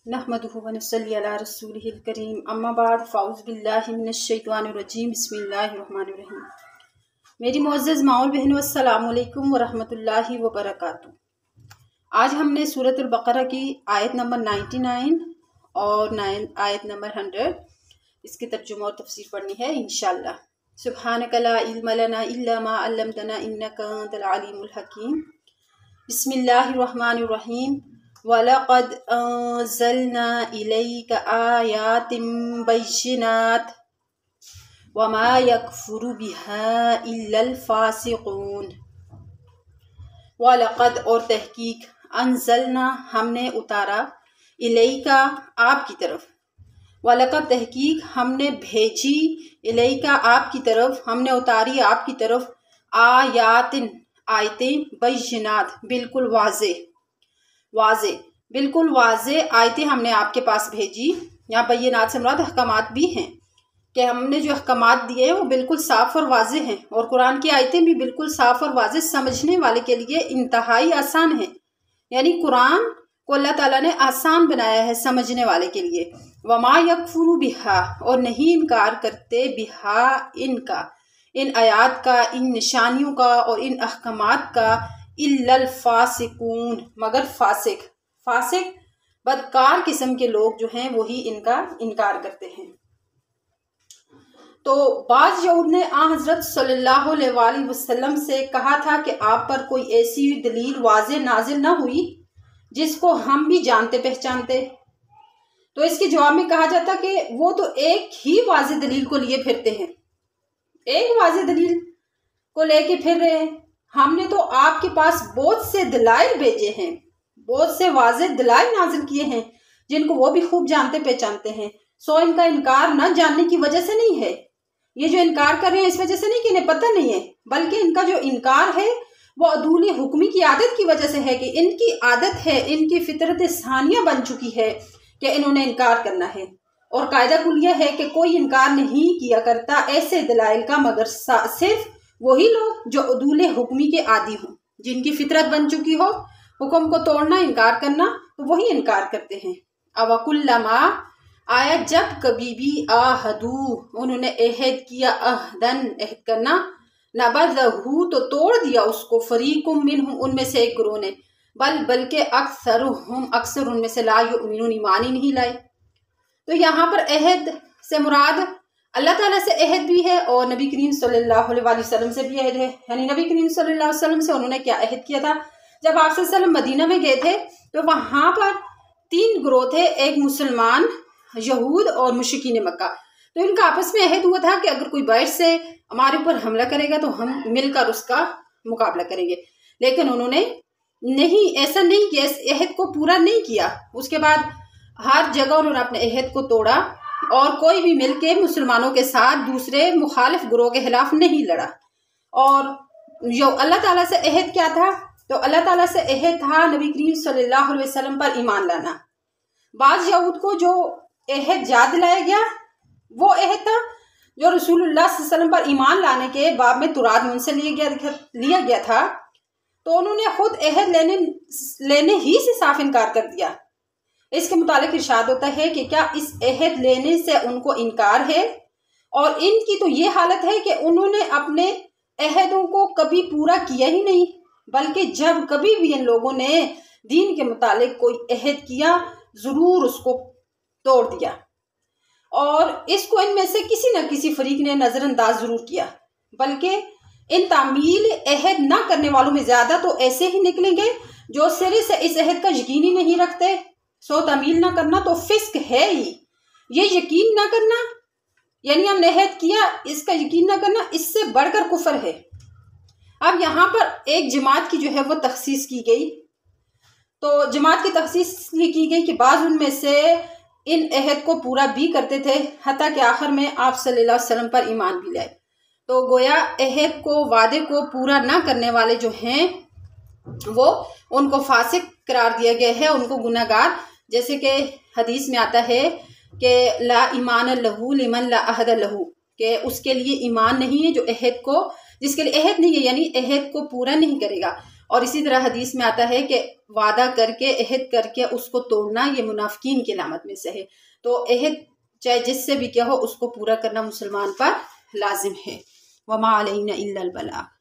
नहमदुहु व नसल्ली अला रसूलिहिल करीम अम्मा बाद फ़ाउज़ बिल्लाहि मिनश्शैतानिर्रजीम बिस्मिल्लाहिर्रहमानिर्रहीम। मेरी मुअज़्ज़ज़ माओ बहनों, अस्सलामु अलैकुम व रहमतुल्लाहि व बरकातुहू। आज हमने सूरतुल बक़रा की आयत नंबर 99 और आयत नंबर 100 इसकी तर्जुमा और तफसीर पढ़नी है इंशाअल्लाह। सुब्हानका ला इल्म लना इल्ला मा अल्लमतना इन्नका अंतल अलीमुल हकीम। बिस्मिल्लाहिर्रहमानिर्रहीम। वलक़द अंज़लना इलैका आयातिम बय्यिनात वमा यकफ़ुरु बिहा इल्लल फ़ासिक़ून। वलक़द और तहकीक, अंज़लना हमने उतारा, इलैका आपकी तरफ, वलक़द तहकीक हमने भेजी, इलैका आपकी तरफ, हमने उतारी आपकी तरफ, आयातिन आयतें, बय्यिनात बिल्कुल वाज़े बिल्कुल वाज़े आयतें हमने आपके पास भेजी। यहाँ बय्यिनात से मुराद अहकामात भी हैं कि हमने जो अहकामात दिए वो बिल्कुल साफ़ और वाज़े हैं, और कुरान की आयतें भी बिल्कुल साफ़ और वाज़े, समझने वाले के लिए इंतहाई आसान है। यानी कुरान को अल्लाह ताला ने आसान बनाया है समझने वाले के लिए। वमा यकफुरु बिहा, और नहीं इनकार करते, बिहा इनका, इन आयात का, इन निशानियों का और इन अहकामात का, इल्लल फ़ासिक़ून मगर फासिक बदकार किस्म के लोग जो हैं वही इनका इनकार करते हैं। तो बाज़ यहूद ने हज़रत सल्लल्लाहु अलैहि वसल्लम से कहा था कि आप पर कोई ऐसी दलील वाज़े नाजिल न हुई जिसको हम भी जानते पहचानते। तो इसके जवाब में कहा जाता कि वो तो एक ही वाज़े दलील को लिए फिरते हैं, एक वाज़े दलील को लेके फिर रहे हैं। हमने तो आपके पास बहुत से दलाइल भेजे हैं, बहुत से वाज़े दलाइल नाजिल किए हैं जिनको वो भी खूब जानते पहचानते हैं। सो इनका इनकार न जानने की वजह से नहीं है, ये जो इनकार कर रहे हैं इस वजह से नहीं कि इन्हें पता नहीं है, बल्कि इनका जो इनकार है वो अदूली हुक्मी की आदत की वजह से है कि इनकी आदत है, इनकी फितरत सानिया बन चुकी है कि इन्होंने इनकार करना है। और कायदा कुलिया है कि कोई इनकार नहीं किया करता ऐसे दलाइल का मगर सिर्फ वही लोग जो अदूल हुक्मी के आदी हों, जिनकी फितरत बन चुकी हो हुक्म को तोड़ना, इनकार करना, तो वही इनकार करते हैं। अवकुल्लमा आया जब कभी भी आहदू उन्होंने अहद किया, अहदन अहद करना, नबज़हू तो तोड़ दिया उसको, फरीकुम मिनहुम उनमें से एक ग्रोह ने, बल्कि अक्सर उनमें से ला युमिनून ईमान ही नहीं लाए। तो यहाँ पर अहद से मुराद अल्लाह ताला से अहद भी है और नबी करीम सल्लल्लाहु अलैहि वसल्लम से भी अहद है। यानी नबी करीम सल्लल्लाहु अलैहि वसल्लम से उन्होंने क्या अहद किया था? जब आप सल्लल्लाहु अलैहि वसल्लम मदीना में गए थे तो वहाँ पर 3 ग्रोह थे, एक मुसलमान, यहूद और मुशरिकीन मक्का। तो इनका आपस में अहद हुआ था कि अगर कोई बाहर से हमारे ऊपर हमला करेगा तो हम मिलकर उसका मुकाबला करेंगे। लेकिन उन्होंने ऐसा नहीं किया, इस अहद को पूरा नहीं किया। उसके बाद हर जगह उन्होंने अपने अहद को तोड़ा और कोई भी मिलके मुसलमानों के साथ दूसरे मुखालिफ ग्रोह के खिलाफ नहीं लड़ा। और जो अल्लाह ताला से अहद क्या था? तो अल्लाह ताला से अहद था नबी करीम सल्लल्लाहु अलैहि वसल्लम पर ईमान लाना। बाज़ यहूद को जो अहद याद दिलाया गया वो अहद था जो रसूलुल्लाह सल्लल्लाहु अलैहि वसल्लम पर ईमान लाने के बाब में तुराद उनसे लिया गया था। तो उन्होंने खुद अहद लेने ही से साफ इनकार कर दिया। इसके मुतालिक इरशाद होता है कि क्या इस अहद लेने से उनको इनकार है? और इनकी तो ये हालत है कि उन्होंने अपने अहदों को कभी पूरा किया ही नहीं, बल्कि जब कभी भी इन लोगों ने दीन के मुतालिक कोई अहद किया ज़रूर उसको तोड़ दिया। और इसको इनमें से किसी न किसी फरीक ने नज़रअंदाज ज़रूर किया, बल्कि इन तामील अहद ना करने वालों में ज़्यादा तो ऐसे ही निकलेंगे जो सिरे से इस अहद का यकीन ही नहीं रखते। सो तामील ना करना तो फिस्क है ही, ये यकीन ना करना यानी हमने अहद किया इसका यकीन ना करना, इससे बढ़कर कुफर है। अब यहाँ पर एक जमात की जो है वो तखसीस की गई। तो जमात की तखसीस ये की गई कि बाज़ उनमें से इन अहद को पूरा भी करते थे, हत्ता कि आखिर में आप सल्लल्लाहु अलैहि वसल्लम पर ईमान भी लाए। तो गोया अहद को, वादे को पूरा ना करने वाले जो हैं वो उनको फासिक करार दिया गया है, उनको गुनाहगार। जैसे कि हदीस में आता है कि ला ईमान लहू लिमन ला अहद लहू, कि उसके लिए ईमान नहीं है जो अहद को, जिसके लिए अहद नहीं है, यानी अहद को पूरा नहीं करेगा। اور اسی طرح حدیث میں آتا ہے کہ وعدہ کر کے عہد کر کے اس کو توڑنا یہ منافقین کی علامت میں سے ہے. تو عہد چاہے جس سے بھی کیا ہو اس کو پورا کرنا مسلمان پر لازم ہے. وما علینا الا البلاغ.